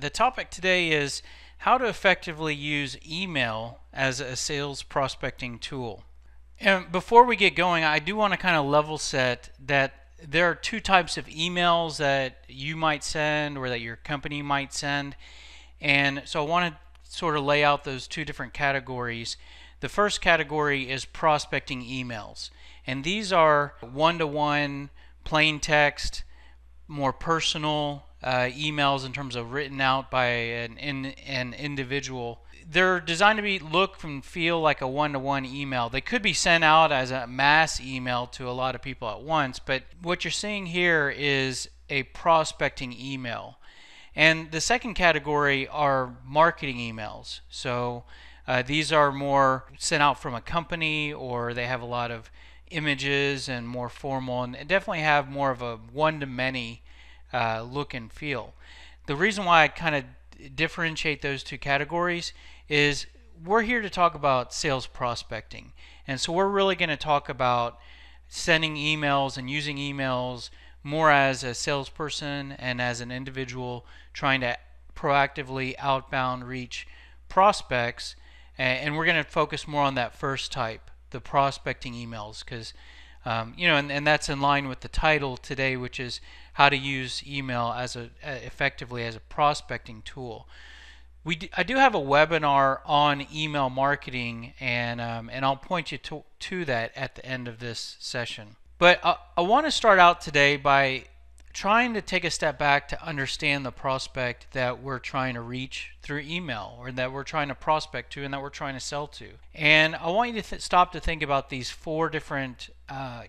The topic today is how to effectively use email as a sales prospecting tool. And before we get going, I do want to kind of level set that there are two types of emails that you might send or that your company might send. And so I want to sort of lay out those two different categories. The first category is prospecting emails. And these are one-to-one, plain text, more personal emails in terms of written out by an individual. They're designed to look and feel like a one-to-one email. They could be sent out as a mass email to a lot of people at once, but what you're seeing here is a prospecting email. And the second category are marketing emails. So these are more sent out from a company, or they have a lot of images and more formal, and definitely have more of a one-to-many look and feel. The reason why I kind of differentiate those two categories is we're here to talk about sales prospecting, and so we're really going to talk about sending emails and using emails more as a salesperson and as an individual trying to proactively outbound reach prospects, and we're going to focus more on that first type, the prospecting emails, because and that's in line with the title today, which is how to use email as effectively as a prospecting tool. I do have a webinar on email marketing, and I'll point you to that at the end of this session. But I want to start out today by trying to take a step back to understand the prospect that we're trying to reach through email, or that we're trying to prospect to and that we're trying to sell to. And I want you to stop to think about these four different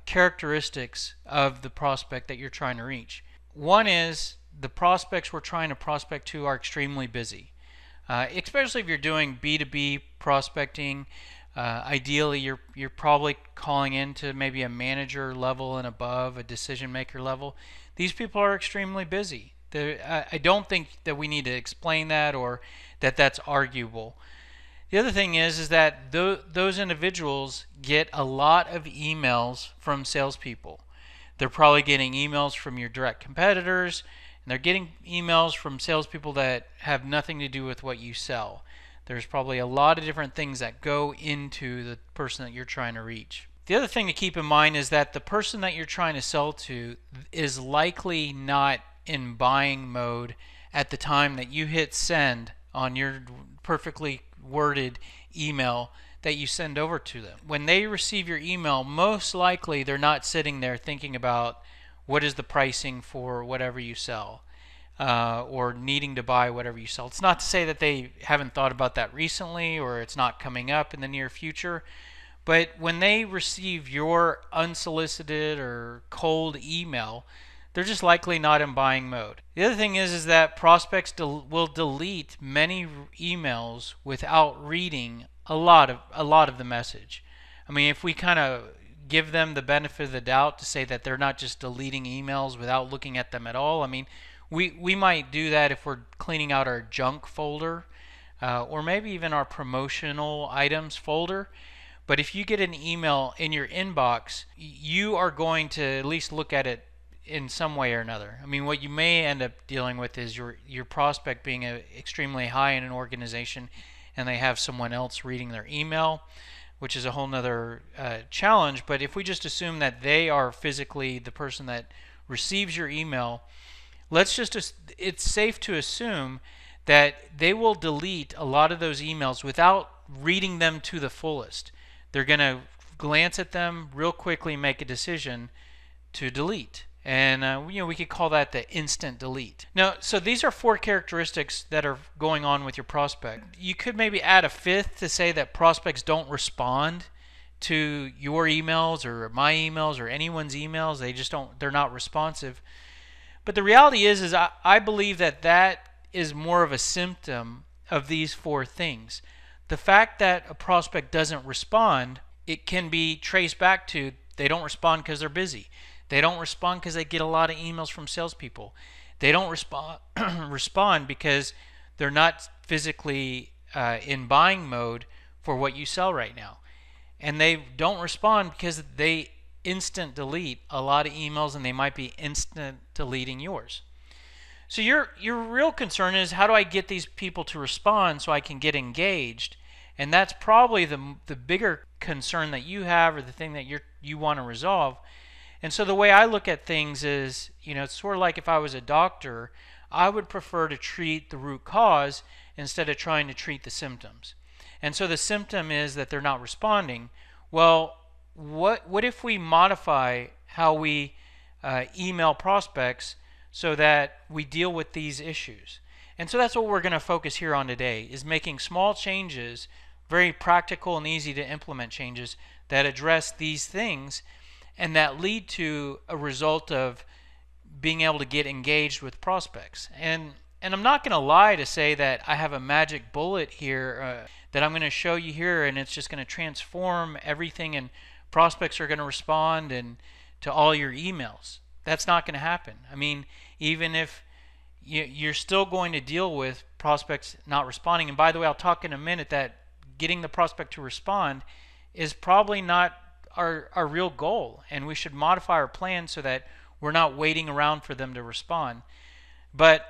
characteristics of the prospect that you're trying to reach. One is the prospects we're trying to prospect to are extremely busy, especially if you're doing B2B prospecting. Ideally, you're probably calling into maybe a manager level and above, a decision maker level. These people are extremely busy. I don't think that we need to explain that, or that that's arguable. The other thing is that those individuals get a lot of emails from salespeople. They're probably getting emails from your direct competitors, and they're getting emails from salespeople that have nothing to do with what you sell. There's probably a lot of different things that go into the person that you're trying to reach. The other thing to keep in mind is that the person that you're trying to sell to is likely not in buying mode at the time that you hit send on your perfectly worded email that you send over to them. When they receive your email, most likely they're not sitting there thinking about what is the pricing for whatever you sell, or needing to buy whatever you sell. It's not to say that they haven't thought about that recently, or it's not coming up in the near future. But when they receive your unsolicited or cold email, they're just likely not in buying mode. The other thing is that prospects will delete many emails without reading a lot of the message. I mean, if we kind of give them the benefit of the doubt to say that they're not just deleting emails without looking at them at all, I mean, we might do that if we're cleaning out our junk folder, or maybe even our promotional items folder. But if you get an email in your inbox, you are going to at least look at it in some way or another. I mean, what you may end up dealing with is your prospect being extremely high in an organization, and they have someone else reading their email, which is a whole nother challenge. But if we just assume that they are physically the person that receives your email, it's safe to assume that they will delete a lot of those emails without reading them to the fullest. They're going to glance at them real quickly, make a decision to delete. And we could call that the instant delete. Now, so these are four characteristics that are going on with your prospect. You could maybe add a fifth to say that prospects don't respond to your emails or my emails or anyone's emails. They're not responsive. But the reality is I believe that is more of a symptom of these four things. The fact that a prospect doesn't respond, it can be traced back to they don't respond because they're busy. They don't respond because they get a lot of emails from salespeople. They don't respond because they're not physically in buying mode for what you sell right now. And they don't respond because they instant delete a lot of emails, and they might be instant deleting yours. So your real concern is, how do I get these people to respond so I can get engaged? And that's probably the bigger concern that you have, or the thing that you want to resolve. And so the way I look at things is, it's sort of like if I was a doctor, I would prefer to treat the root cause instead of trying to treat the symptoms. And so the symptom is that they're not responding. Well, what if we modify how we email prospects so that we deal with these issues? And so that's what we're going to focus here on today, is making small changes, very practical and easy to implement changes that address these things and that lead to a result of being able to get engaged with prospects. And I'm not going to lie to say that I have a magic bullet here that I'm going to show you here, and it's just going to transform everything and prospects are going to respond and to all your emails. That's not going to happen. I mean, even if you're still going to deal with prospects not responding. And by the way, I'll talk in a minute that getting the prospect to respond is probably not our real goal, and we should modify our plan so that we're not waiting around for them to respond. But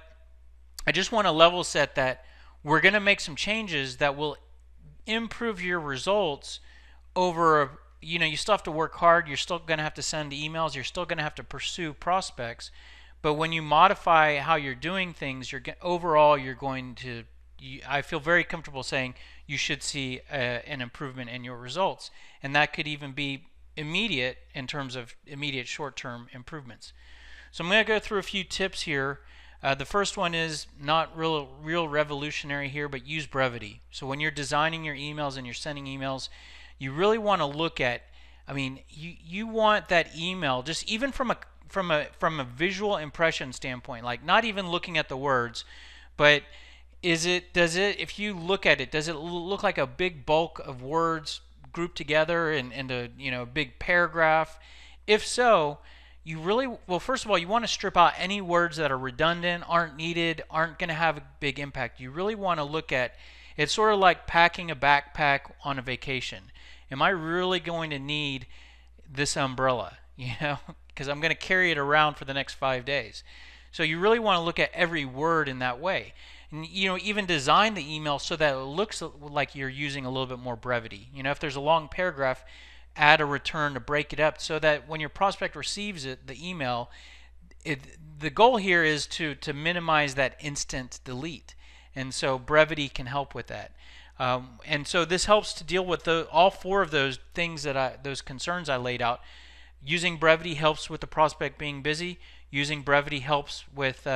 I just want to level set that we're going to make some changes that will improve your results over, you still have to work hard, you're still going to have to send emails, you're still going to have to pursue prospects. But when you modify how you're doing things, overall you're going to, I feel very comfortable saying you should see an improvement in your results. And that could even be immediate, in terms of immediate short-term improvements. So I'm going to go through a few tips here. The first one is not real revolutionary here, but use brevity. So when you're designing your emails and you're sending emails, you really want to look at, you want that email, just even from a visual impression standpoint, like not even looking at the words, but if you look at it, does it look like a big bulk of words grouped together in a big paragraph? If so, first of all, you want to strip out any words that are redundant, aren't needed, aren't going to have a big impact. You really want to look at, it's sort of like packing a backpack on a vacation. Am I really going to need this umbrella? Because I'm going to carry it around for the next 5 days. So you really want to look at every word in that way. And even design the email so that it looks like you're using a little bit more brevity. If there's a long paragraph, add a return to break it up so that when your prospect receives the email, the goal here is to minimize that instant delete. And so brevity can help with that. And so this helps to deal with all four of those things, those concerns I laid out. Using brevity helps with the prospect being busy. Using brevity helps with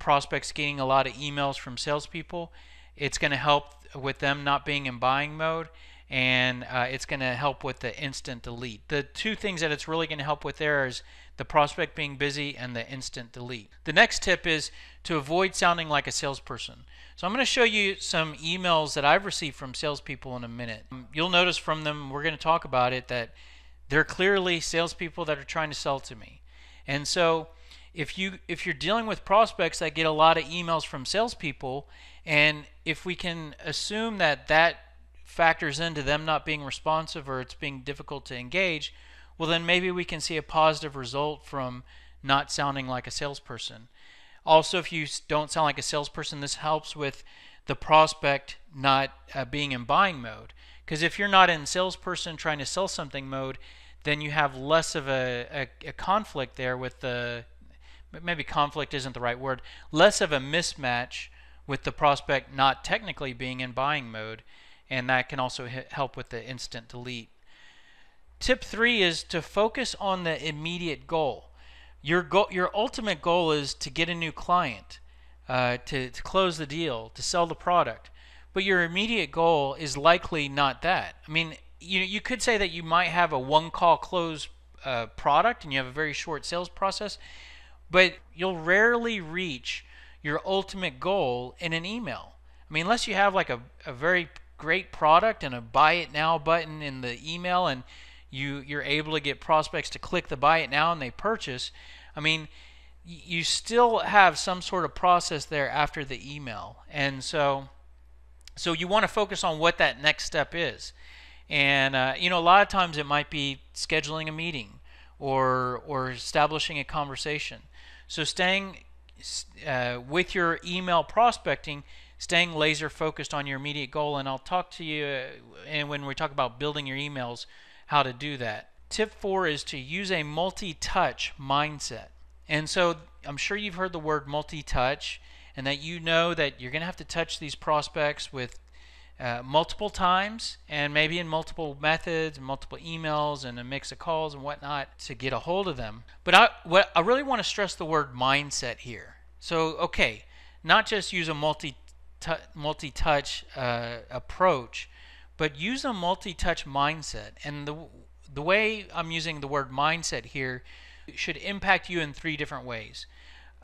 prospects getting a lot of emails from salespeople. It's going to help with them not being in buying mode, and it's going to help with the instant delete. The two things that it's really going to help with there is the prospect being busy and the instant delete. The next tip is to avoid sounding like a salesperson. So I'm going to show you some emails that I've received from salespeople in a minute. You'll notice from them, we're going to talk about it, that they're clearly salespeople that are trying to sell to me. And so if you're dealing with prospects that get a lot of emails from salespeople, and if we can assume that factors into them not being responsive or it's being difficult to engage, well, then maybe we can see a positive result from not sounding like a salesperson. Also, if you don't sound like a salesperson, this helps with the prospect not being in buying mode. Because if you're not in salesperson trying to sell something mode, then you have less of a conflict there with maybe conflict isn't the right word, less of a mismatch with the prospect not technically being in buying mode, and that can also help with the instant delete. Tip 3 is to focus on the immediate goal. Your ultimate goal is to get a new client, to close the deal, to sell the product. But your immediate goal is likely not that. I mean, you could say that you might have a one-call close product and you have a very short sales process, but you'll rarely reach your ultimate goal in an email. I mean, unless you have like a very great product and a buy it now button in the email, and you're able to get prospects to click the buy it now and they purchase. I mean, you still have some sort of process there after the email, and so you want to focus on what that next step is. And a lot of times it might be scheduling a meeting or establishing a conversation. So staying with your email prospecting, staying laser focused on your immediate goal. And I'll talk to you and when we talk about building your emails, how to do that. Tip 4 is to use a multi-touch mindset. And so I'm sure you've heard the word multi-touch, and that you know that you're going to have to touch these prospects with multiple times, and maybe in multiple methods and multiple emails and a mix of calls and whatnot to get a hold of them. But I really want to stress the word mindset here. So, okay, not just use a multi-touch approach, but use a multi-touch mindset. And the way I'm using the word mindset here should impact you in 3 different ways.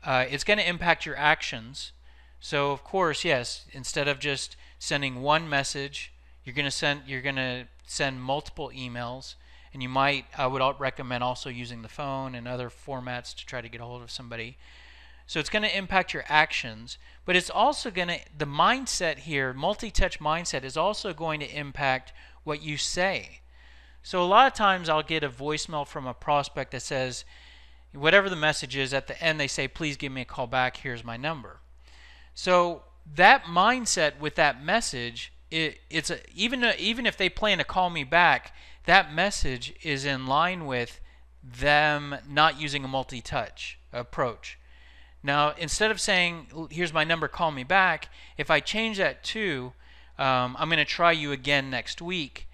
It's going to impact your actions. So of course, yes, instead of just sending one message, you're going to send multiple emails, and I would recommend also using the phone and other formats to try to get a hold of somebody. So it's going to impact your actions, but it's also the mindset here, multi-touch mindset, is also going to impact what you say. So a lot of times I'll get a voicemail from a prospect that says, whatever the message is, at the end they say, please give me a call back, here's my number. So that mindset with that message, even if they plan to call me back, that message is in line with them not using a multi-touch approach. Now, instead of saying, here's my number, call me back, if I change that to, I'm going to try you again next week,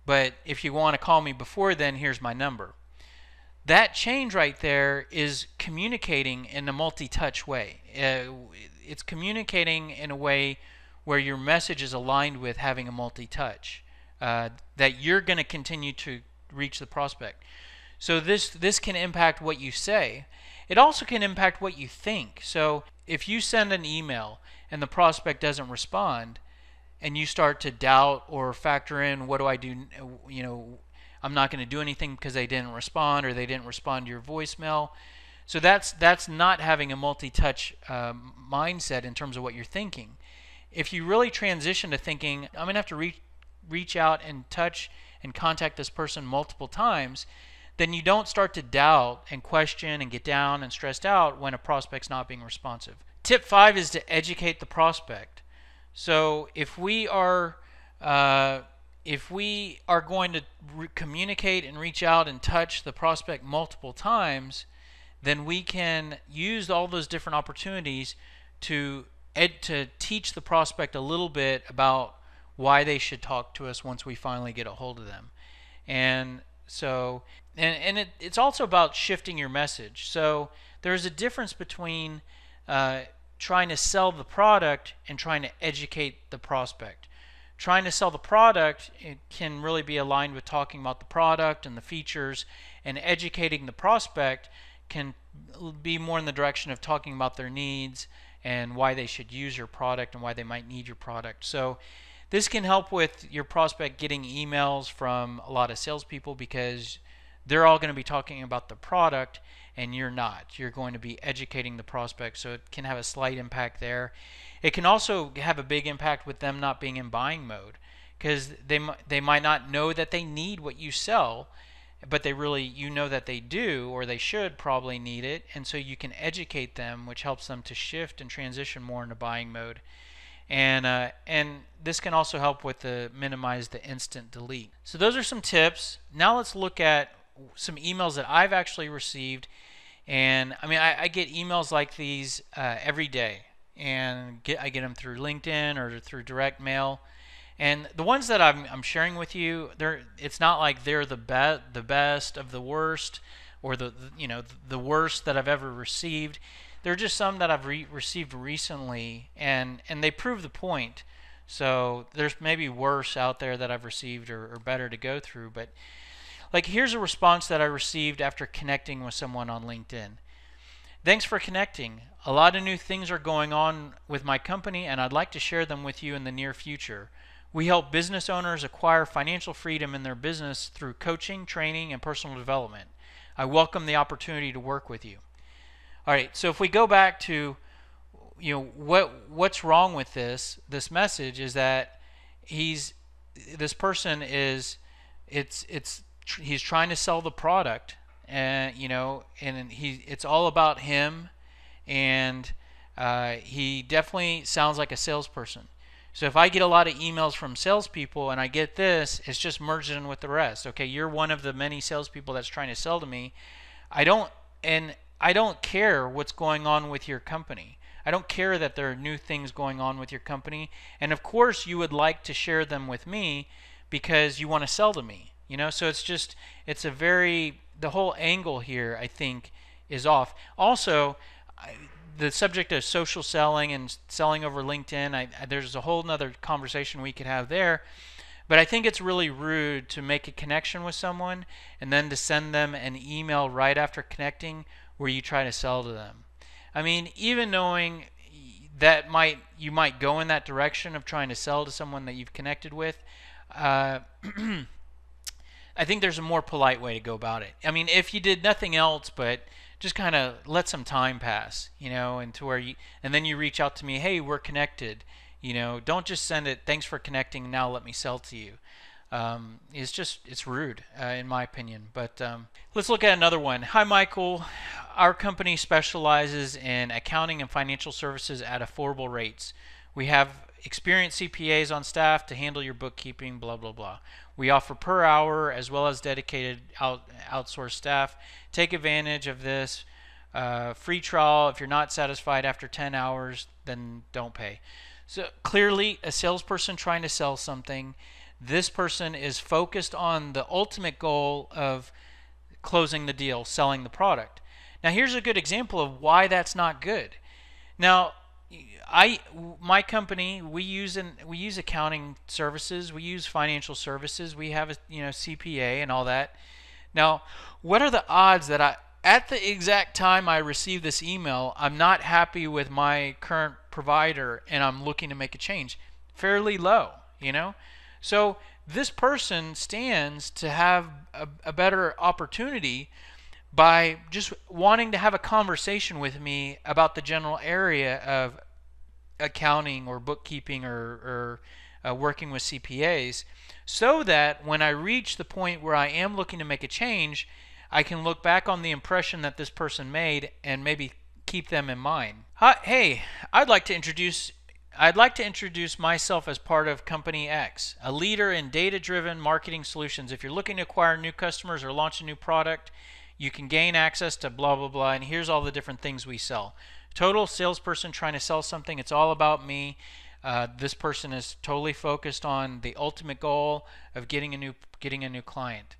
but if you want to call me before then, here's my number. That change right there is communicating in a multi-touch way. It's communicating in a way where your message is aligned with having a multi-touch, that you're going to continue to reach the prospect. So this can impact what you say. It also can impact what you think. So if you send an email and the prospect doesn't respond, and you start to doubt or factor in, what do I do? I'm not going to do anything because they didn't respond, or they didn't respond to your voicemail. So that's not having a multi-touch mindset in terms of what you're thinking. If you really transition to thinking, I'm going to have to reach out and touch and contact this person multiple times, then you don't start to doubt and question and get down and stressed out when a prospect's not being responsive. Tip 5 is to educate the prospect. So if we are going to communicate and reach out and touch the prospect multiple times, then we can use all those different opportunities to teach the prospect a little bit about why they should talk to us once we finally get a hold of them. And so, it's also about shifting your message. So there's a difference between trying to sell the product and trying to educate the prospect. Trying to sell the product, it can really be aligned with talking about the product and the features, and educating the prospect can be more in the direction of talking about their needs and why they should use your product and why they might need your product. So this can help with your prospect getting emails from a lot of salespeople, because they're all going to be talking about the product and you're not. You're going to be educating the prospect, so it can have a slight impact there. It can also have a big impact with them not being in buying mode, because they might not know that they need what you sell, but you know that they do, or they should probably need it, and so you can educate them, which helps them to shift and transition more into buying mode. And this can also help with minimize the instant delete. So those are some tips. Now let's look at some emails that I've actually received. And I get emails like these every day, and I get them through LinkedIn or through direct mail. And the ones that I'm sharing with you, it's not like they're the best of the worst, or the worst that I've ever received. They're just some that I've received recently, and they prove the point. So there's maybe worse out there that I've received, or better to go through. But like, here's a response that I received after connecting with someone on LinkedIn. Thanks for connecting. A lot of new things are going on with my company, and I'd like to share them with you in the near future. We help business owners acquire financial freedom in their business through coaching, training, and personal development. I welcome the opportunity to work with you. All right, so if we go back to, what's wrong with this message is that he's trying to sell the product, and it's all about him, and he definitely sounds like a salesperson. So if I get a lot of emails from salespeople and I get this, it's just merged in with the rest. Okay, you're one of the many salespeople that's trying to sell to me. I don't and I don't care what's going on with your company. I don't care that there are new things going on with your company. And of course, you would like to share them with me because you want to sell to me. So it's a the whole angle here, I think, is off. Also, the subject of social selling and selling over LinkedIn, there's a whole nother conversation we could have there. But I think it's really rude to make a connection with someone and then to send them an email right after connecting where you try to sell to them. I mean, even knowing that you might go in that direction of trying to sell to someone that you've connected with, I think there's a more polite way to go about it. I mean, if you did nothing else but just kind of let some time pass, and then you reach out to me, hey, we're connected. Don't just send it, thanks for connecting, now let me sell to you. It's rude, in my opinion. But let's look at another one. Hi, Michael. Our company specializes in accounting and financial services at affordable rates. We have experienced CPAs on staff to handle your bookkeeping, blah, blah, blah. We offer per hour as well as dedicated outsourced staff. Take advantage of this. Free trial. If you're not satisfied after 10 hours, then don't pay. So clearly, a salesperson trying to sell something. This person is focused on the ultimate goal of closing the deal, selling the product. Now, here's a good example of why that's not good. Now, my company, we use accounting services, we use financial services, we have a CPA and all that. Now, what are the odds that at the exact time I receive this email, I'm not happy with my current provider and I'm looking to make a change? Fairly low, So this person stands to have a better opportunity by just wanting to have a conversation with me about the general area of accounting or bookkeeping or working with CPAs, so that when I reach the point where I am looking to make a change, I can look back on the impression that this person made and maybe keep them in mind. Hey, I'd like to introduce myself as part of Company X, a leader in data-driven marketing solutions. If you're looking to acquire new customers or launch a new product, you can gain access to blah, blah, blah, and here's all the different things we sell. Total salesperson trying to sell something. It's all about me. This person is totally focused on the ultimate goal of getting a new client.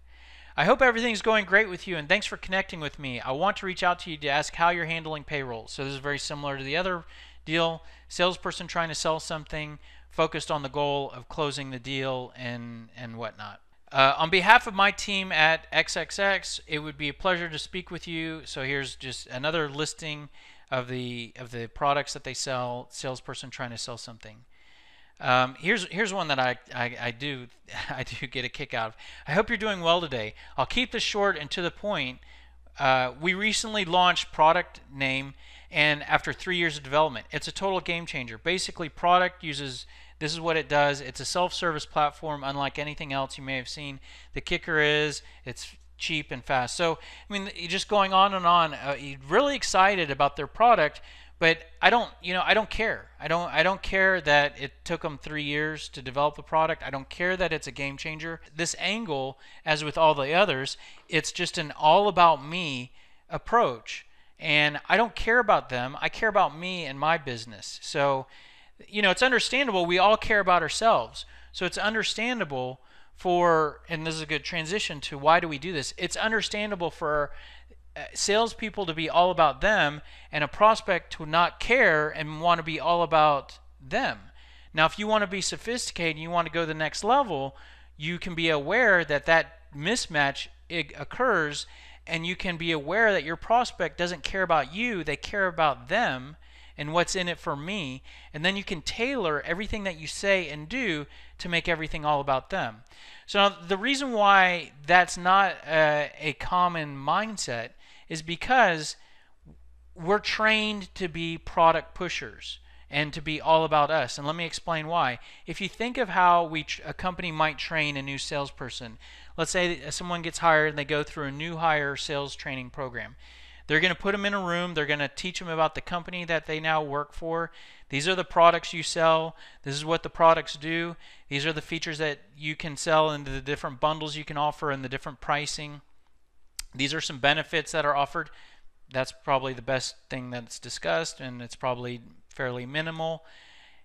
I hope everything's going great with you, and thanks for connecting with me. I want to reach out to you to ask how you're handling payroll. So this is very similar to the other deal. Salesperson trying to sell something, focused on the goal of closing the deal and whatnot. On behalf of my team at XXX, it would be a pleasure to speak with you. So here's just another listing of the products that they sell. Salesperson trying to sell something. Here's one that I do get a kick out of. I hope you're doing well today. I'll keep this short and to the point. We recently launched product name, and after 3 years of development, it's a total game changer. Basically, product uses. This is what it does. It's a self-service platform unlike anything else you may have seen. The kicker is it's cheap and fast. So, I mean, just going on and on. Really excited about their product, but I don't care. I don't care that it took them 3 years to develop the product. I don't care that it's a game changer. This angle, as with all the others, it's just an all about me approach. And I don't care about them. I care about me and my business. So, it's understandable. We all care about ourselves. So it's understandable and this is a good transition to why do we do this? It's understandable for salespeople to be all about them and a prospect to not care and want to be all about them. Now, if you want to be sophisticated and you want to go to the next level, you can be aware that mismatch occurs, and you can be aware that your prospect doesn't care about you, they care about them and what's in it for me, and then you can tailor everything that you say and do to make everything all about them. So the reason why that's not a common mindset is because we're trained to be product pushers and to be all about us. And let me explain why. If you think of how a company might train a new salesperson, let's say that someone gets hired and they go through a new hire sales training program. They're going to put them in a room. They're going to teach them about the company that they now work for. These are the products you sell. This is what the products do. These are the features that you can sell and the different bundles you can offer and the different pricing. These are some benefits that are offered. That's probably the best thing that's discussed, and it's probably fairly minimal.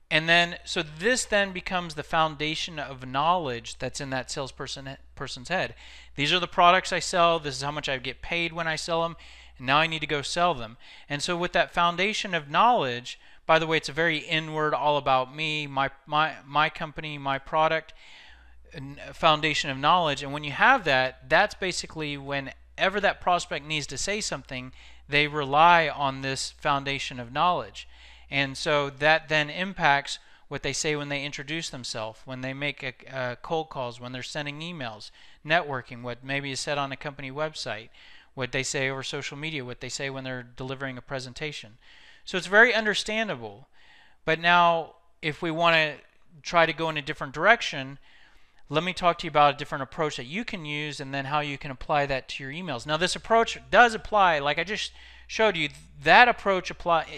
And then, so this then becomes the foundation of knowledge that's in that salesperson's head. These are the products I sell. This is how much I get paid when I sell them. And now I need to go sell them. And so with that foundation of knowledge, by the way, it's a very inward, all about me, my company, my product, foundation of knowledge. And when you have that, that's basically whenever that prospect needs to say something, they rely on this foundation of knowledge. And so that then impacts what they say when they introduce themselves, when they make cold calls, when they're sending emails, networking, what maybe is said on a company website, what they say over social media, what they say when they're delivering a presentation. So it's very understandable. But now, if we want to try to go in a different direction, let me talk to you about a different approach that you can use and then how you can apply that to your emails. Now, this approach does apply, like I just showed you, that approach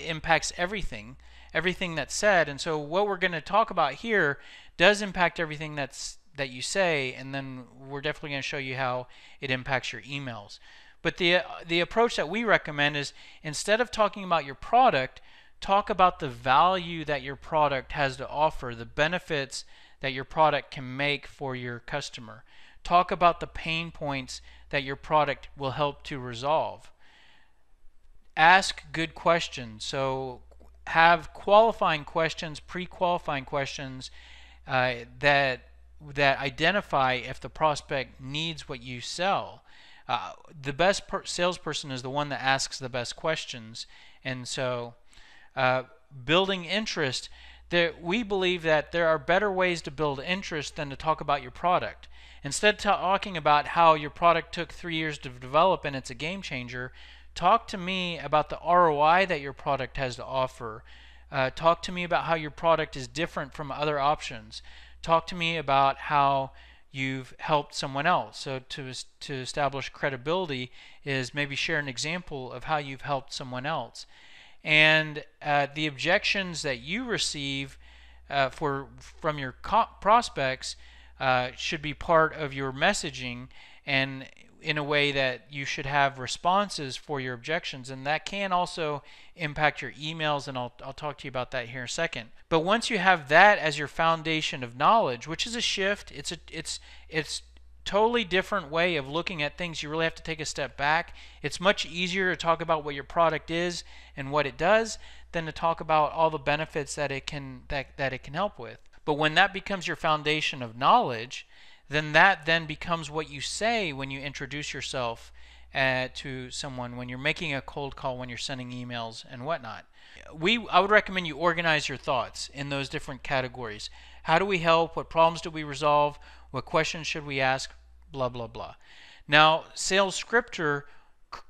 impacts everything that's said. And so what we're going to talk about here does impact everything that you say, and then we're definitely going to show you how it impacts your emails. But the approach that we recommend is, instead of talking about your product, talk about the value that your product has to offer, the benefits that your product can make for your customer. Talk about the pain points that your product will help to resolve. Ask good questions. So have qualifying questions, pre-qualifying questions that identify if the prospect needs what you sell. The best salesperson is the one that asks the best questions. And so building interest, we believe that there are better ways to build interest than to talk about your product. Instead of talking about how your product took 3 years to develop and it's a game changer, talk to me about the ROI that your product has to offer. Talk to me about how your product is different from other options. Talk to me about how you've helped someone else. So to establish credibility is maybe share an example of how you've helped someone else. And the objections that you receive from your prospects should be part of your messaging, and in a way that you should have responses for your objections. And that can also impact your emails, and I'll talk to you about that here in a second. But once you have that as your foundation of knowledge, which is a shift, it's totally different way of looking at things. You really have to take a step back. It's much easier to talk about what your product is and what it does than to talk about all the benefits that it can help with. But when that becomes your foundation of knowledge, then that then becomes what you say when you introduce yourself to someone, when you're making a cold call, when you're sending emails and whatnot. I would recommend you organize your thoughts in those different categories. How do we help? What problems do we resolve? What questions should we ask? Blah, blah, blah. Now, SalesScripter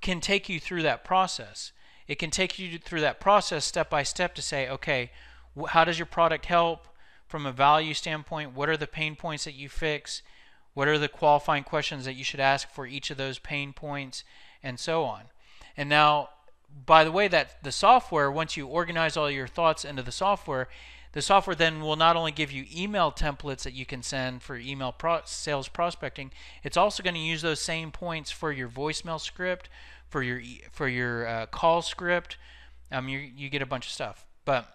can take you through that process. It can take you through that process step by step to say, okay, how does your product help from a value standpoint? What are the pain points that you fix? What are the qualifying questions that you should ask for each of those pain points, and so on. And now, by the way, that the software, once you organize all your thoughts into the software then will not only give you email templates that you can send for email sales prospecting, it's also going to use those same points for your voicemail script, for your call script. You get a bunch of stuff. But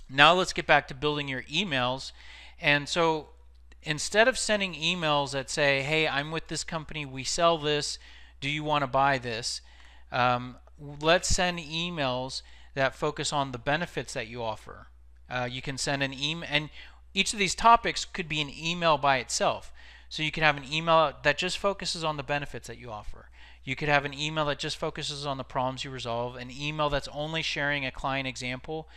now let's get back to building your emails. And so instead of sending emails that say, hey, I'm with this company, we sell this, do you want to buy this? Let's send emails that focus on the benefits that you offer. You can send an email, and each of these topics could be an email by itself. So you can have an email that just focuses on the benefits that you offer. You could have an email that just focuses on the problems you resolve, an email that's only sharing a client example,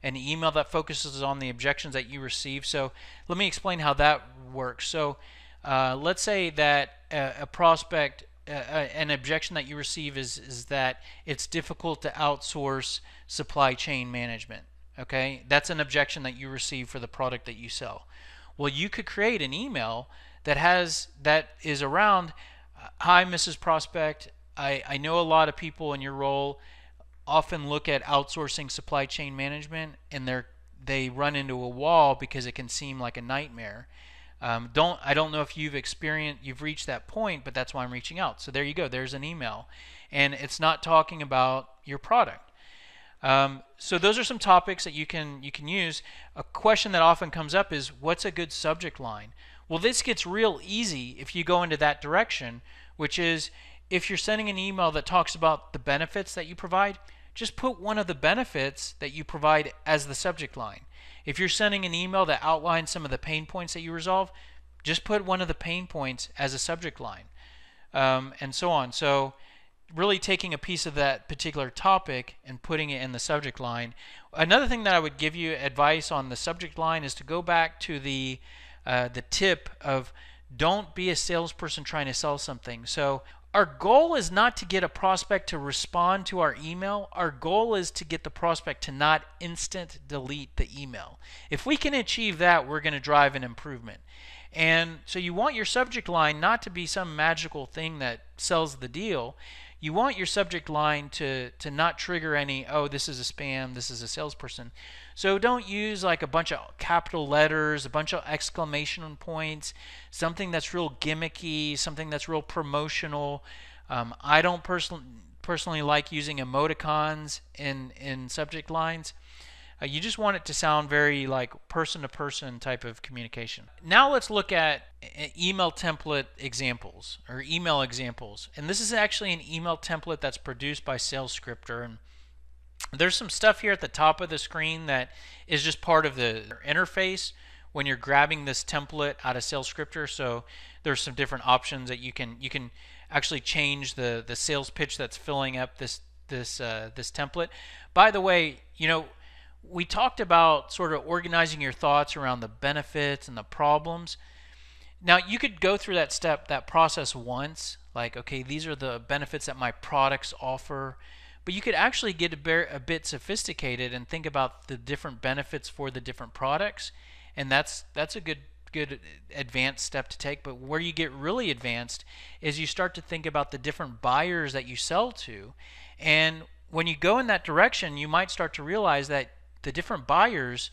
an email that focuses on the objections that you receive. So let me explain how that works. So let's say that a prospect, an objection that you receive is that it's difficult to outsource supply chain management. Okay, that's an objection that you receive for the product that you sell. Well, you could create an email that is around, hi, Mrs. Prospect, I know a lot of people in your role often look at outsourcing supply chain management, and they run into a wall because it can seem like a nightmare. I don't know if you've reached that point, but that's why I'm reaching out. So there you go. There's an email, and it's not talking about your product. So those are some topics that you can use. A question that often comes up is, what's a good subject line? Well, this gets real easy if you go into that direction, which is if you're sending an email that talks about the benefits that you provide, just put one of the benefits that you provide as the subject line. If you're sending an email that outlines some of the pain points that you resolve, just put one of the pain points as a subject line, and so on. So really taking a piece of that particular topic and putting it in the subject line. Another thing that I would give you advice on the subject line is to go back to the tip of don't be a salesperson trying to sell something. So our goal is not to get a prospect to respond to our email. Our goal is to get the prospect to not instant delete the email. If we can achieve that, we're going to drive an improvement. And so you want your subject line not to be some magical thing that sells the deal. You want your subject line to not trigger any, oh, this is a spam, this is a salesperson. So don't use like a bunch of capital letters, a bunch of exclamation points, something that's real gimmicky, something that's real promotional. I don't personally like using emoticons in subject lines. You just want it to sound very like person-to-person type of communication. Now let's look at email template examples or email examples. And this is actually an email template that's produced by SalesScripter. And there's some stuff here at the top of the screen that is just part of the interface when you're grabbing this template out of SalesScripter. So there's some different options that you can actually change the sales pitch that's filling up this template. By the way, we talked about sort of organizing your thoughts around the benefits and the problems. Now, you could go through that process once, like, okay, these are the benefits that my products offer. But you could actually get a bit sophisticated and think about the different benefits for the different products, and that's a good advanced step to take. But where you get really advanced is you start to think about the different buyers that you sell to, and when you go in that direction, you might start to realize that the different buyers,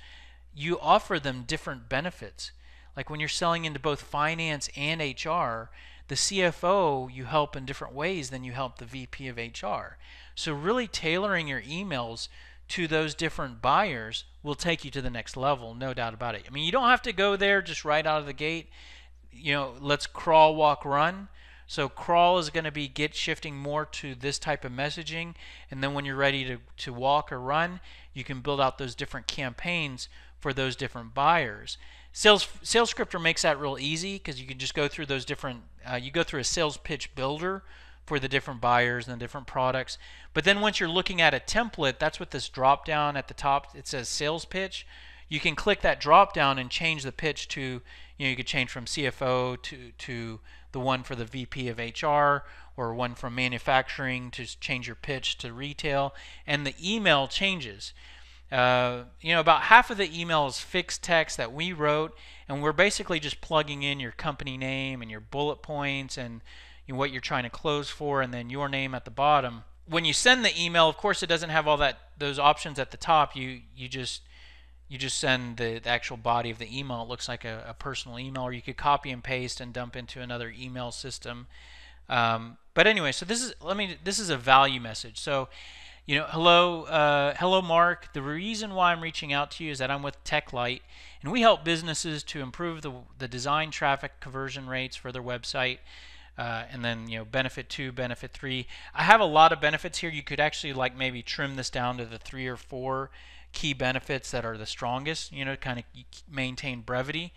you offer them different benefits. Like when you're selling into both finance and HR, the CFO you help in different ways than you help the VP of HR. So really tailoring your emails to those different buyers will take you to the next level, no doubt about it. I mean, you don't have to go there just right out of the gate. Let's crawl, walk, run. So crawl is going to be shifting more to this type of messaging, and then when you're ready to walk or run, you can build out those different campaigns for those different buyers. SalesScripter makes that real easy because you can just go through those different, you go through a sales pitch builder for the different buyers and the different products. But then once you're looking at a template, that's what this drop down at the top, it says sales pitch. You can click that drop down and change the pitch to, you could change from CFO to the one for the VP of HR, or one from manufacturing to change your pitch to retail, and the email changes. About half of the email is fixed text that we wrote, and we're basically just plugging in your company name and your bullet points and what you're trying to close for, and then your name at the bottom. When you send the email, of course, it doesn't have all those options at the top. You just send the actual body of the email. It looks like a personal email, or you could copy and paste and dump into another email system. But anyway, so this is a value message. So, hello Mark. The reason why I'm reaching out to you is that I'm with TechLight, and we help businesses to improve the design, traffic, conversion rates for their website. And then benefit 2, benefit 3. I have a lot of benefits here. You could actually maybe trim this down to the 3 or 4 key benefits that are the strongest, kind of maintain brevity.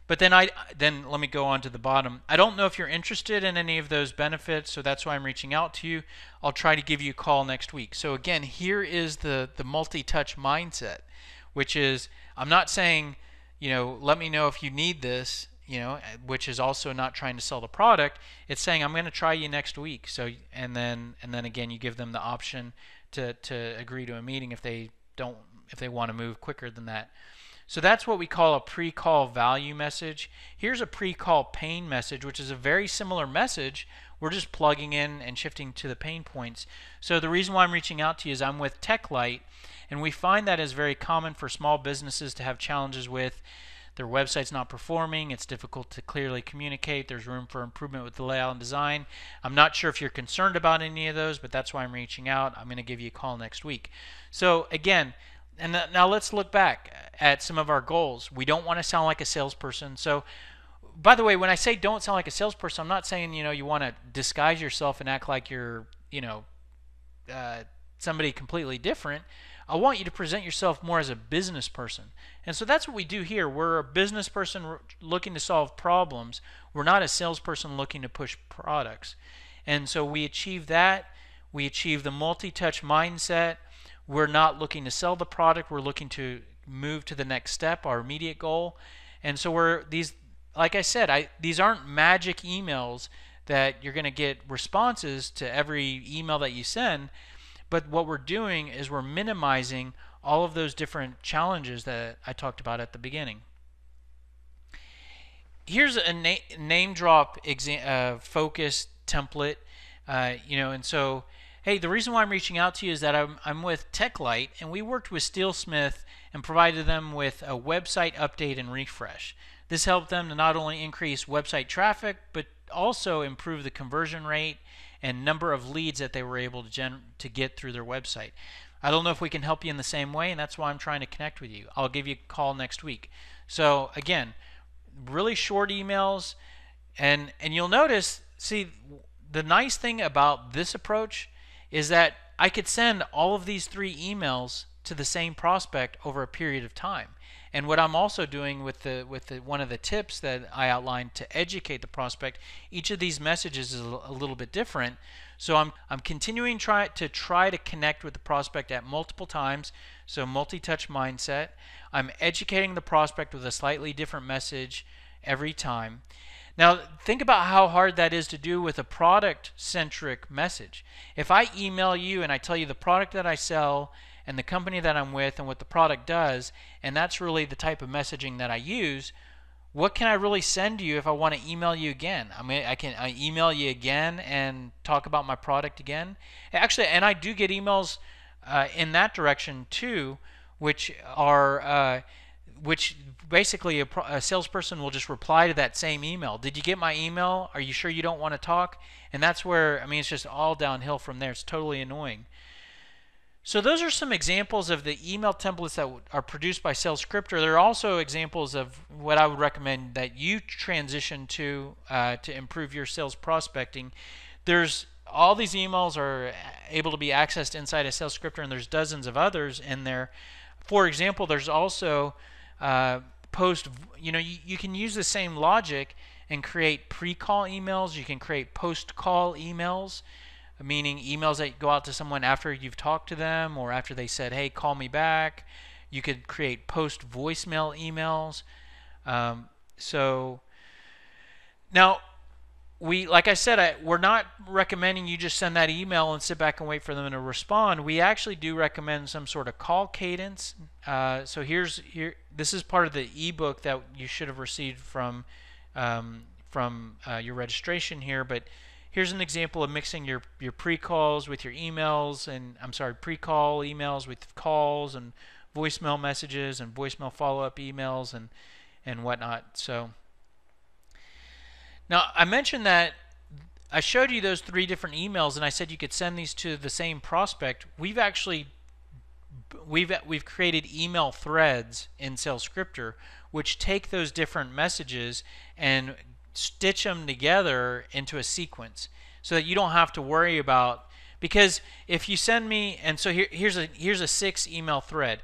But then let me go on to the bottom. I don't know if you're interested in any of those benefits, so that's why I'm reaching out to you. I'll try to give you a call next week. So again, here is the multi-touch mindset, which is, I'm not saying, let me know if you need this, which is also not trying to sell the product. It's saying, I'm going to try you next week. So and then again, you give them the option to agree to a meeting if they want to move quicker than that. So that's what we call a pre-call value message. Here's a pre-call pain message, which is a very similar message. We're just plugging in and shifting to the pain points. So the reason why I'm reaching out to you is I'm with TechLight, and we find that is very common for small businesses to have challenges with their website's not performing, it's difficult to clearly communicate, there's room for improvement with the layout and design. I'm not sure if you're concerned about any of those, but that's why I'm reaching out. I'm going to give you a call next week. So again, and now let's look back at some of our goals. We don't want to sound like a salesperson. So by the way, when I say don't sound like a salesperson, I'm not saying you want to disguise yourself and act like you're somebody completely different. I want you to present yourself more as a business person. And so that's what we do here. We're a business person looking to solve problems. We're not a salesperson looking to push products. And so we achieve that. We achieve the multi-touch mindset. We're not looking to sell the product. We're looking to move to the next step, our immediate goal. And so like I said, these aren't magic emails that you're going to get responses to every email that you send. But what we're doing is we're minimizing all of those different challenges that I talked about at the beginning. Here's a name drop focus template, and so, hey, the reason why I'm reaching out to you is that I'm with TechLight, and we worked with Steelsmith and provided them with a website update and refresh. This helped them to not only increase website traffic, but also improve the conversion rate and number of leads that they were able to get through their website. I don't know if we can help you in the same way, and that's why I'm trying to connect with you. I'll give you a call next week. So again, really short emails, and you'll notice, see, the nice thing about this approach is that I could send all of these 3 emails to the same prospect over a period of time. And what I'm also doing with one of the tips that I outlined to educate the prospect, each of these messages is a little bit different. So I'm continuing to try to connect with the prospect at multiple times. So multi-touch mindset. I'm educating the prospect with a slightly different message every time. Now think about how hard that is to do with a product-centric message. If I email you and I tell you the product that I sell and the company that I'm with and what the product does, and that's really the type of messaging that I use, what can I really send you if I want to email you again? I mean, I can email you again and talk about my product again. Actually, and I do get emails in that direction too, which basically a salesperson will just reply to that same email. Did you get my email? Are you sure you don't want to talk? And that's where, I mean, it's just all downhill from there. It's totally annoying. So those are some examples of the email templates that are produced by SalesScripter. There are also examples of what I would recommend that you transition to improve your sales prospecting. All these emails are able to be accessed inside of SalesScripter, and there's dozens of others in there. For example, there's also you can use the same logic and create pre-call emails. You can create post-call emails, meaning emails that go out to someone after you've talked to them or after they said, hey, call me back. You could create post voicemail emails. So now, like I said, we're not recommending you just send that email and sit back and wait for them to respond. We actually do recommend some sort of call cadence. So this is part of the ebook that you should have received from your registration here, but here's an example of mixing your pre-calls with your emails, pre-call emails with calls and voicemail messages and voicemail follow-up emails and whatnot. So now I mentioned that I showed you those 3 different emails, and I said you could send these to the same prospect. We've created email threads in SalesScripter, which take those different messages and stitch them together into a sequence so that you don't have to worry about, because if you send me, and so here's a 6 email thread.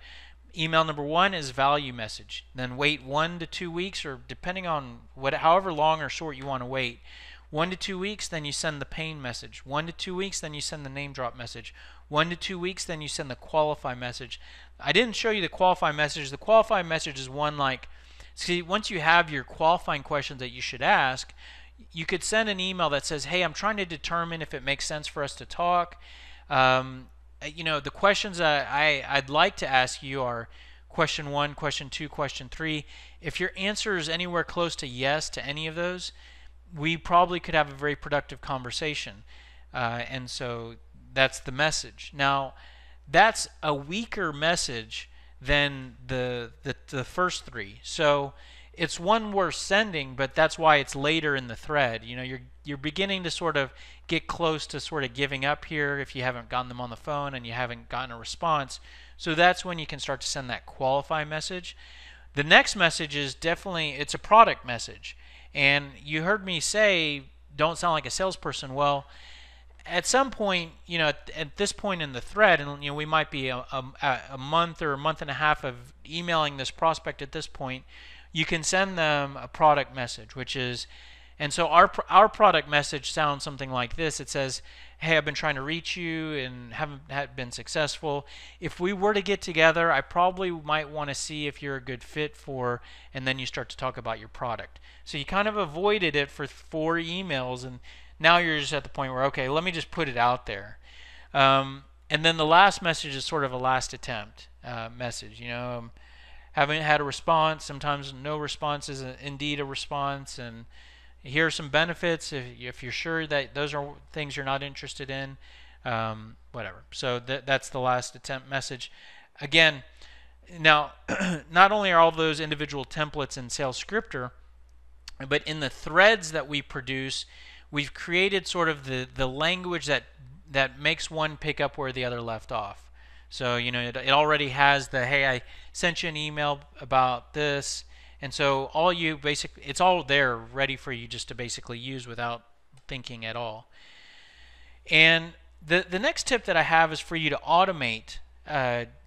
Email number 1 is value message. Then wait 1 to 2 weeks, or depending on however long or short you want to wait. 1 to 2 weeks, then you send the pain message. 1 to 2 weeks, then you send the name drop message. 1 to 2 weeks, then you send the qualify message. I didn't show you the qualify message. The qualify message is one like, see, once you have your qualifying questions that you should ask, you could send an email that says, hey, I'm trying to determine if it makes sense for us to talk. The questions that I'd like to ask you are, question 1, question 2, question 3. If your answer is anywhere close to yes to any of those, we probably could have a very productive conversation. And so that's the message. Now, that's a weaker message than the first 3. So it's one worth sending, but that's why it's later in the thread. You're beginning to sort of get close to sort of giving up here if you haven't gotten them on the phone and you haven't gotten a response. So that's when you can start to send that qualify message. The next message is definitely, it's a product message. And you heard me say, don't sound like a salesperson. Well, at some point, at this point in the thread, and we might be a month or a month and a half of emailing this prospect at this point, you can send them a product message, which is, and so our product message sounds something like this. It says, hey, I've been trying to reach you and haven't been successful. If we were to get together, I probably might want to see if you're a good fit for, and then you start to talk about your product. So you kind of avoided it for 4 emails, and now you're just at the point where, okay, let me just put it out there. And then the last message is sort of a last attempt message. Haven't had a response. Sometimes no response is indeed a response. And here are some benefits if you're sure that those are things you're not interested in. Whatever. So that's the last attempt message. Again, now, not only are all those individual templates in SalesScripter, but in the threads that we produce, we've created sort of the language that makes one pick up where the other left off. So, it already has the, hey, I sent you an email about this. And so it's all there ready for you just to basically use without thinking at all. And the next tip that I have is for you to automate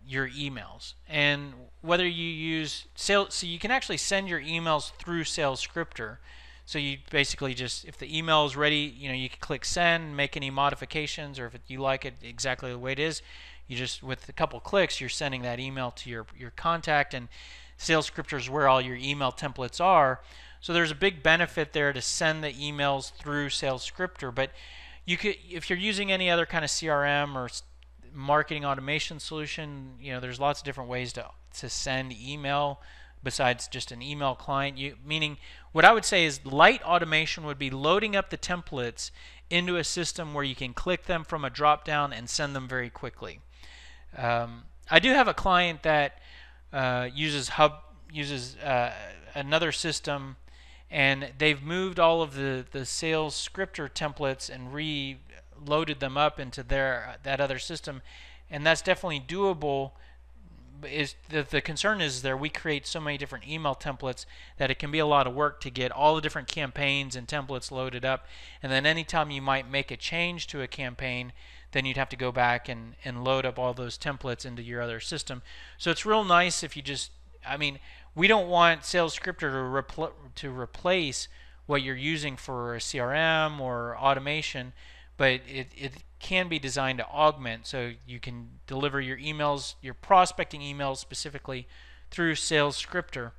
your emails. And whether you use so you can actually send your emails through SalesScripter. So you basically just, if the email is ready, you can click send, make any modifications, or if you like it exactly the way it is, you just, with a couple clicks, you're sending that email to your contact, and SalesScripter is where all your email templates are. So there's a big benefit there to send the emails through SalesScripter. But you could, if you're using any other kind of CRM or marketing automation solution, there's lots of different ways to send email besides just an email client. Meaning, what I would say is light automation would be loading up the templates into a system where you can click them from a drop down and send them very quickly. I do have a client that uses another system, and they've moved all of the SalesScripter templates and reloaded them up into that other system, and that's definitely doable. The concern is we create so many different email templates that it can be a lot of work to get all the different campaigns and templates loaded up, and then anytime you might make a change to a campaign, then you'd have to go back and load up all those templates into your other system. So it's real nice if you just, we don't want SalesScripter to replace what you're using for a CRM or automation, but it can be designed to augment, so you can deliver your emails, your prospecting emails specifically, through SalesScripter.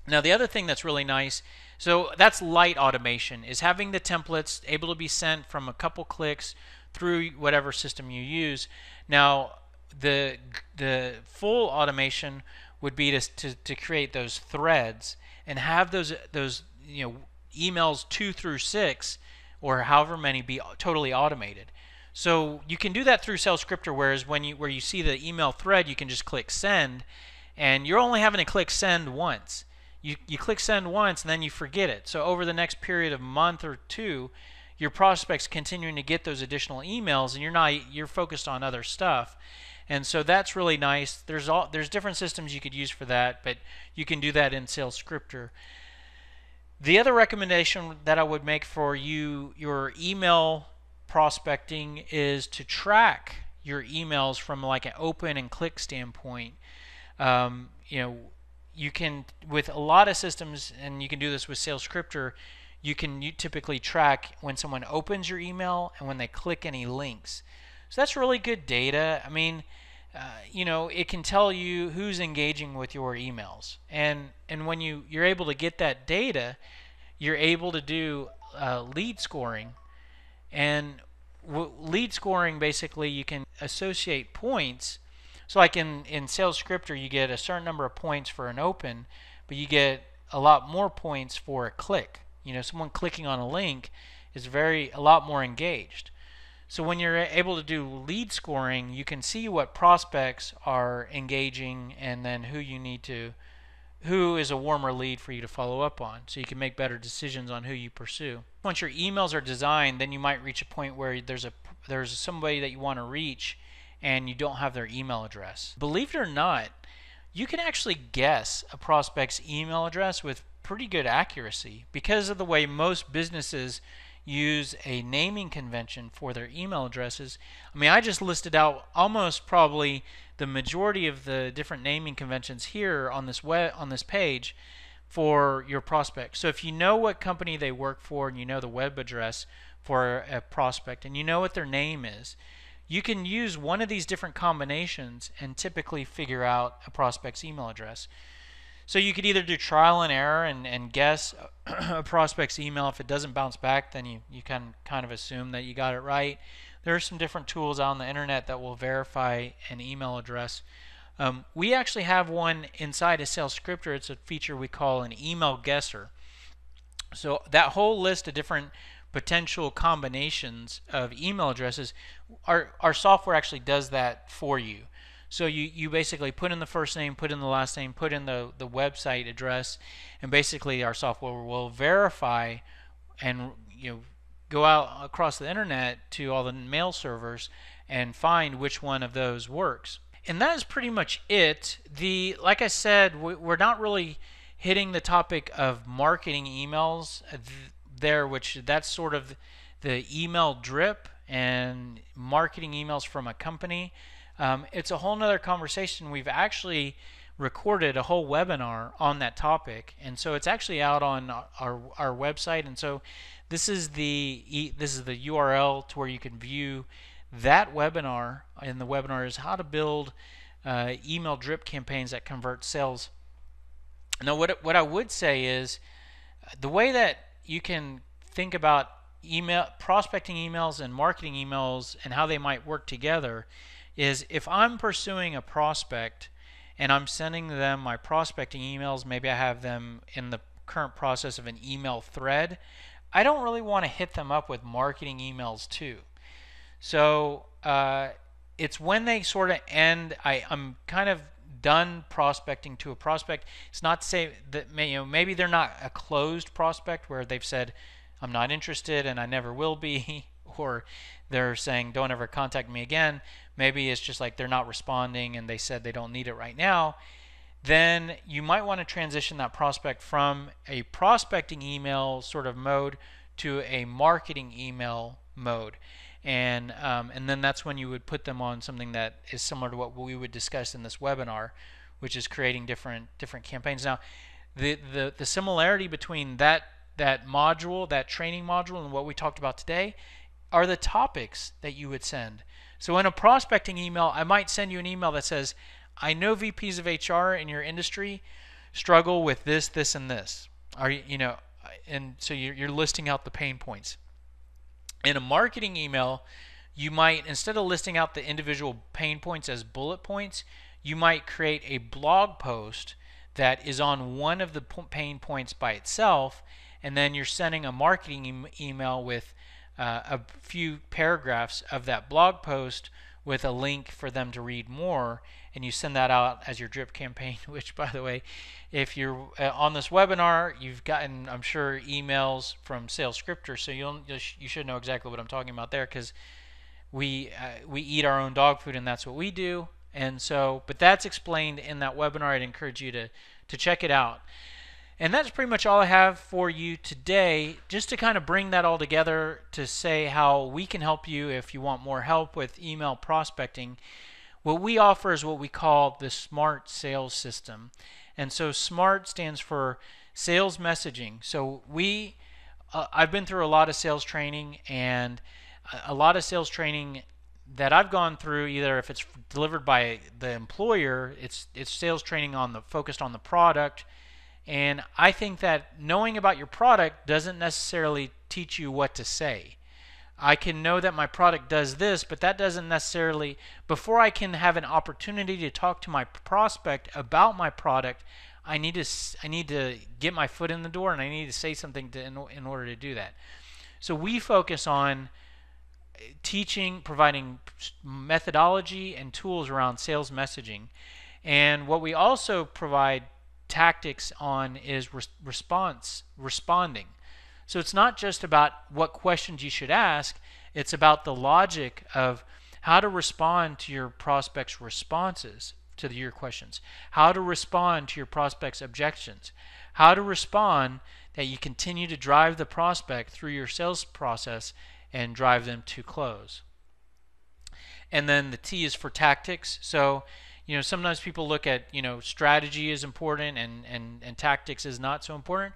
Now, the other thing that's really nice, so that's light automation, is having the templates able to be sent from a couple clicks through whatever system you use. Now, the full automation would be to create those threads and have those emails 2 through 6 or however many be totally automated. So you can do that through SalesScripter, whereas where you see the email thread, you can just click send, and you're only having to click send once. You click send once and then you forget it. So over the next period of a month or 2, your prospects continuing to get those additional emails, and you're focused on other stuff. And so that's really nice. There's different systems you could use for that, but you can do that in SalesScripter. The other recommendation that I would make for your email prospecting is to track your emails from like an open and click standpoint. You can, with a lot of systems, and you can do this with SalesScripter, you typically track when someone opens your email and when they click any links. So that's really good data. It can tell you who's engaging with your emails, and when you're able to get that data, you're able to do lead scoring. And lead scoring, basically, you can associate points. So like in Sales Scripter, you get a certain number of points for an open, but you get a lot more points for a click. Someone clicking on a link is a lot more engaged. So when you're able to do lead scoring, you can see what prospects are engaging and then who is a warmer lead for you to follow up on, so you can make better decisions on who you pursue. Once your emails are designed, then you might reach a point where there's somebody that you want to reach and you don't have their email address. Believe it or not, you can actually guess a prospect's email address with pretty good accuracy because of the way most businesses use a naming convention for their email addresses. I just listed out almost probably the majority of the different naming conventions here on this page for your prospect. So if you know what company they work for and you know the web address for a prospect and you know what their name is, you can use one of these different combinations and typically figure out a prospect's email address. So you could either do trial and error and guess a prospect's email. If it doesn't bounce back, then you can kind of assume that you got it right. There are some different tools out on the internet that will verify an email address. We actually have one inside of Sales Scripter. It's a feature we call an email guesser. So that whole list of different potential combinations of email addresses, our software actually does that for you. So you basically put in the first name, put in the last name, put in the website address, and basically our software will verify and go out across the internet to all the mail servers and find which one of those works. And that is pretty much it. Like I said, we're not really hitting the topic of marketing emails there, which that's sort of the email drip and marketing emails from a company. It's a whole nother conversation. We've actually recorded a whole webinar on that topic, and so it's actually out on our website. And so this is the URL to where you can view that webinar. And the webinar is how to build email drip campaigns that convert sales. Now, what I would say is the way that you can think about prospecting emails and marketing emails and how they might work together is if I'm pursuing a prospect and I'm sending them my prospecting emails, maybe I have them in the current process of an email thread, I don't really want to hit them up with marketing emails too. So it's when they sort of end, I'm kind of done prospecting to a prospect. It's not to say that maybe they're not a closed prospect where they've said I'm not interested and I never will be, or they're saying don't ever contact me again. Maybe it's just like they're not responding and they said they don't need it right now. Then you might want to transition that prospect from a prospecting email sort of mode to a marketing email mode. And then that's when you would put them on something that is similar to what we would discuss in this webinar, which is creating different campaigns. Now, the similarity between that module, that training module, and what we talked about today are the topics that you would send. So in a prospecting email, I might send you an email that says, I know VPs of HR in your industry struggle with this, this, and this. And so you're listing out the pain points. In a marketing email, you might, instead of listing out the individual pain points as bullet points, you might create a blog post that is on one of the pain points by itself, and then you're sending a marketing email with a few paragraphs of that blog post with a link for them to read more, and you send that out as your drip campaign, which, by the way, if you're on this webinar, you've gotten, I'm sure, emails from Sales Scripter, so you should know exactly what I'm talking about there, because we eat our own dog food, and that's what we do. And so, but that's explained in that webinar. I'd encourage you to check it out. And that's pretty much all I have for you today, just to kind of bring that all together to say how we can help you if you want more help with email prospecting. What we offer is what we call the SMART sales system. And so SMART stands for sales messaging. So I've been through a lot of sales training, and a lot of sales training that I've gone through, either if it's delivered by the employer, it's sales training focused on the product. And I think that knowing about your product doesn't necessarily teach you what to say. I can know that my product does this, but that doesn't necessarily, before I can have an opportunity to talk to my prospect about my product, I need to get my foot in the door, and I need to say something in order to do that. So we focus on teaching, providing methodology and tools around sales messaging. And what we also provide tactics on is responding. So it's not just about what questions you should ask, it's about the logic of how to respond to your prospects' responses to your questions, how to respond to your prospects' objections, how to respond that you continue to drive the prospect through your sales process and drive them to close. And then the T is for tactics. So sometimes people look at strategy is important and tactics is not so important.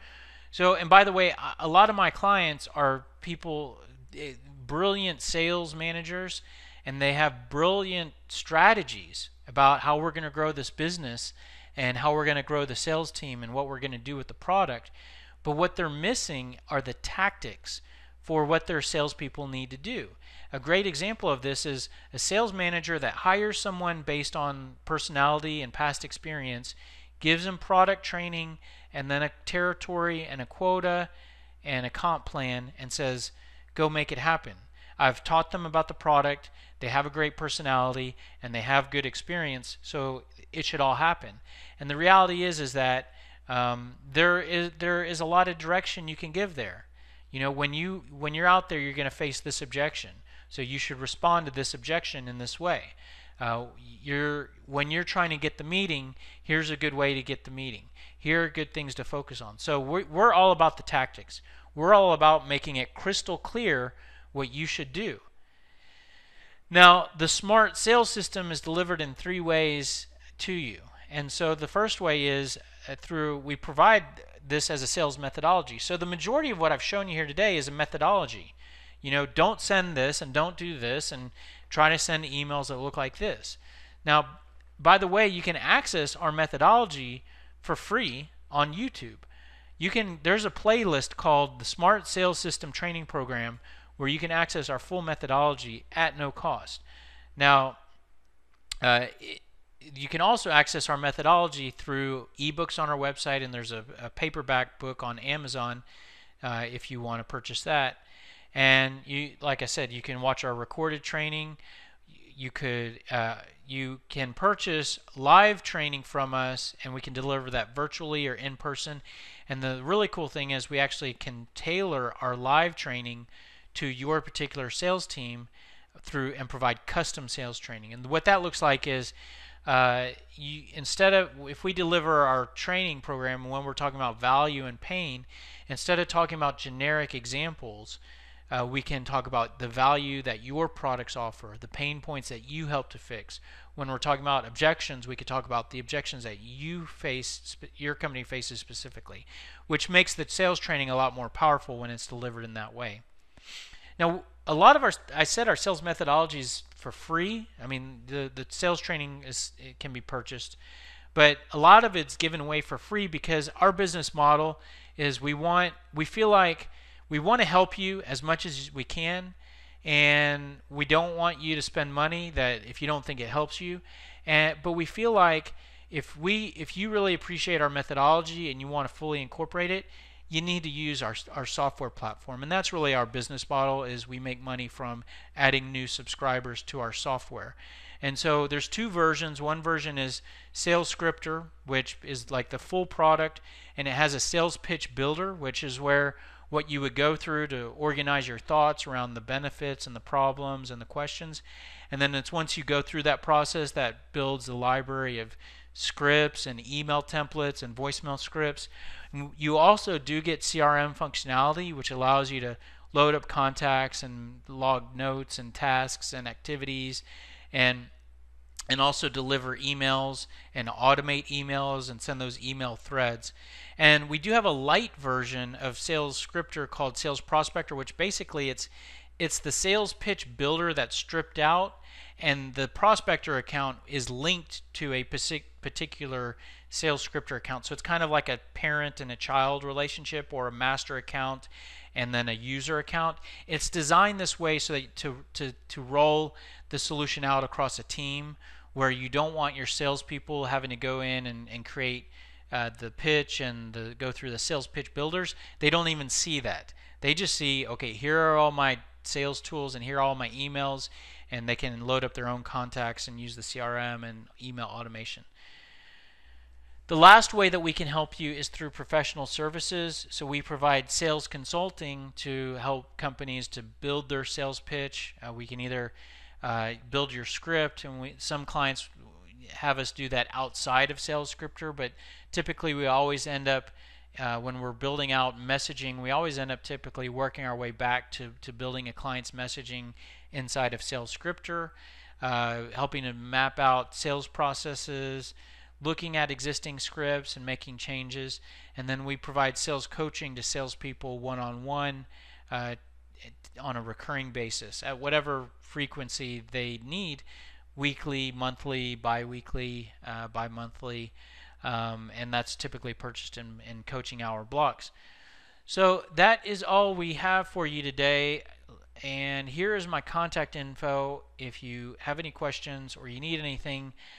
So, and by the way, a lot of my clients are people, brilliant sales managers, and they have brilliant strategies about how we're going to grow this business and how we're going to grow the sales team and what we're going to do with the product. But what they're missing are the tactics for what their salespeople need to do. A great example of this is a sales manager that hires someone based on personality and past experience, gives them product training and then a territory and a quota and a comp plan, and says, go make it happen. I've taught them about the product, they have a great personality, and they have good experience, so it should all happen. And the reality is that there is a lot of direction you can give there. When you're out there, you're going to face this objection, so you should respond to this objection in this way. When you're trying to get the meeting, here's a good way to get the meeting. Here are good things to focus on. So we're all about the tactics. We're all about making it crystal clear what you should do. Now, the SMART sales system is delivered in 3 ways to you. And so the first way is we provide this as a sales methodology. So the majority of what I've shown you here today is a methodology. Don't send this and don't do this and try to send emails that look like this. Now, by the way, you can access our methodology for free on YouTube. There's a playlist called the Smart Sales System Training Program where you can access our full methodology at no cost. Now, you can also access our methodology through ebooks on our website, and there's a paperback book on Amazon if you want to purchase that. And like I said, you can watch our recorded training. You can purchase live training from us, and we can deliver that virtually or in person. And the really cool thing is we actually can tailor our live training to your particular sales team and provide custom sales training. And what that looks like is if we deliver our training program, when we're talking about value and pain, instead of talking about generic examples, we can talk about the value that your products offer, the pain points that you help to fix. When we're talking about objections, we could talk about the objections that your company faces specifically, which makes the sales training a lot more powerful when it's delivered in that way. Now, I said our sales methodology is for free. I mean, the sales training it can be purchased, but a lot of it's given away for free because our business model is we feel like we want to help you as much as we can, and we don't want you to spend money that if you don't think it helps you. But we feel like if you really appreciate our methodology and you want to fully incorporate it, you need to use our software platform. And that's really our business model, is we make money from adding new subscribers to our software. And so there's 2 versions. One version is Sales Scripter, which is like the full product, and it has a sales pitch builder, which is what you would go through to organize your thoughts around the benefits and the problems and the questions. And then it's once you go through that process that builds the library of scripts and email templates and voicemail scripts. You also do get CRM functionality, which allows you to load up contacts and log notes and tasks and activities, and also deliver emails and automate emails and send those email threads. And we do have a light version of Sales Scripter called Sales Prospector, which basically it's the sales pitch builder that's stripped out, and the Prospector account is linked to a particular Sales Scripter account. So it's kind of like a parent and a child relationship, or a master account and then a user account. It's designed this way so that to roll the solution out across a team, where you don't want your salespeople having to go in and create the pitch and go through the sales pitch builders. They don't even see that. They just see, okay, here are all my sales tools and here are all my emails, and they can load up their own contacts and use the CRM and email automation. The last way that we can help you is through professional services. So we provide sales consulting to help companies to build their sales pitch. We can either build your script, and some clients have us do that outside of SalesScripter, but typically we always end up, when we're building out messaging, we always end up typically working our way back to building a client's messaging inside of SalesScripter, helping to map out sales processes, looking at existing scripts and making changes. And then we provide sales coaching to salespeople one-on-one on a recurring basis at whatever frequency they need, weekly, monthly, bi-weekly, bi-monthly, and that's typically purchased in coaching hour blocks. So that is all we have for you today. And here is my contact info. If you have any questions or you need anything,